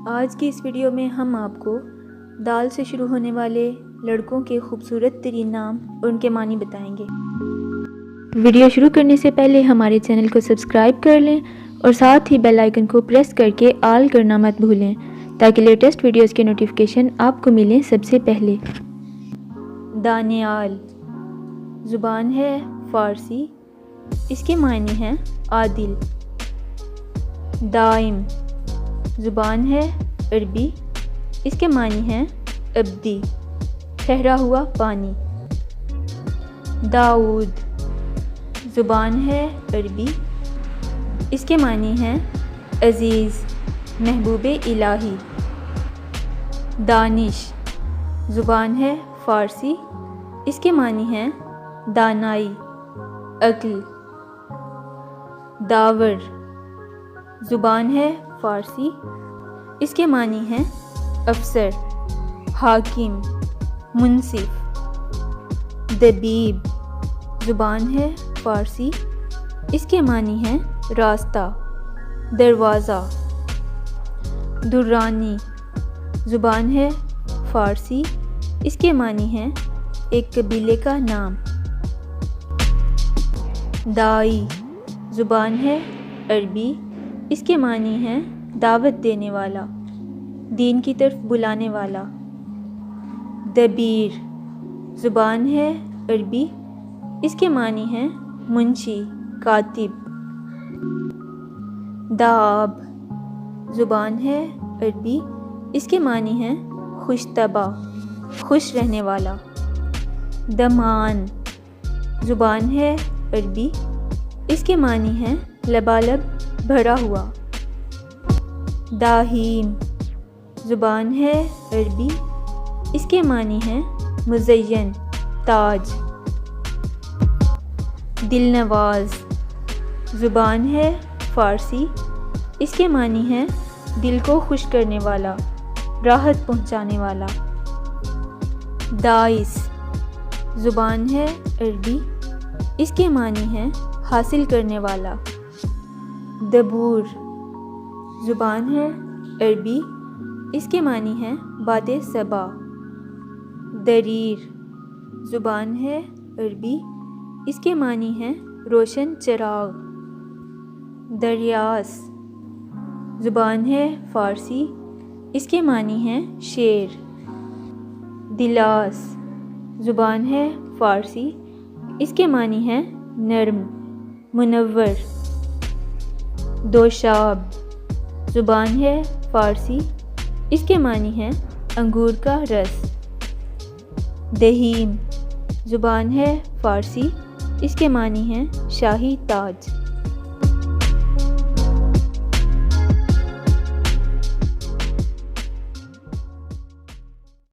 آج کی اس ویڈیو میں ہم آپ کو دال سے شروع ہونے والے لڑکوں کے خوبصورت ترین نام اور ان کے معنی بتائیں گے۔ ویڈیو شروع کرنے سے پہلے ہمارے چینل کو سبسکرائب کر لیں اور ساتھ ہی بیل آئیکن کو پریس کر کے آل کرنا مت بھولیں تاکہ لیٹسٹ ویڈیوز کے نوٹیفیکیشن آپ کو ملیں سب سے پہلے۔ دانیال زبان ہے فارسی، اس کے معنی ہیں عادل۔ دائم زبان ہے عربی، اس کے معنی ہیں ابدی، ٹھہرا ہوا پانی۔ داؤد زبان ہے عربی، اس کے معنی ہیں عزیز، محبوب الہی۔ دانش زبان ہے فارسی، اس کے معنی ہیں دانائی، عقل۔ داور زبان ہے فارسی، اس کے معنی ہیں افسر، حاکم، منصف۔ دبیب زبان ہے فارسی، اس کے معنی ہیں راستہ، دروازہ۔ درانی زبان ہے فارسی، اس کے معنی ہیں ایک قبیلے کا نام۔ دائی زبان ہے عربی، اس کے معنی ہیں دعوت دینے والا، دین کی طرف بلانے والا۔ دبیر زبان ہے عربی، اس کے معنی ہیں منشی، کاتب۔ دآب زبان ہے عربی، اس کے معنی ہیں خوش طبع، خوش رہنے والا۔ دمان زبان ہے عربی، اس کے معنی ہیں لبالب، بھرا ہوا۔ داہیم زبان ہے عربی، اس کے معنی ہیں مزین، تاج۔ دل نواز زبان ہے فارسی، اس کے معنی ہیں دل کو خوش کرنے والا، راحت پہنچانے والا۔ دائس زبان ہے عربی، اس کے معنی ہیں حاصل کرنے والا۔ دبور زبان ہے عربی، اس کے معنی ہیں باد صبا۔ دریر زبان ہے عربی، اس کے معنی ہیں روشن چراغ۔ دریاس زبان ہے فارسی، اس کے معنی ہیں شیر۔ دلاس زبان ہے فارسی، اس کے معنی ہیں نرم، منور۔ دوشاب زبان ہے فارسی، اس کے معنی ہیں انگور کا رس۔ دہیم زبان ہے فارسی، اس کے معنی ہیں شاہی تاج۔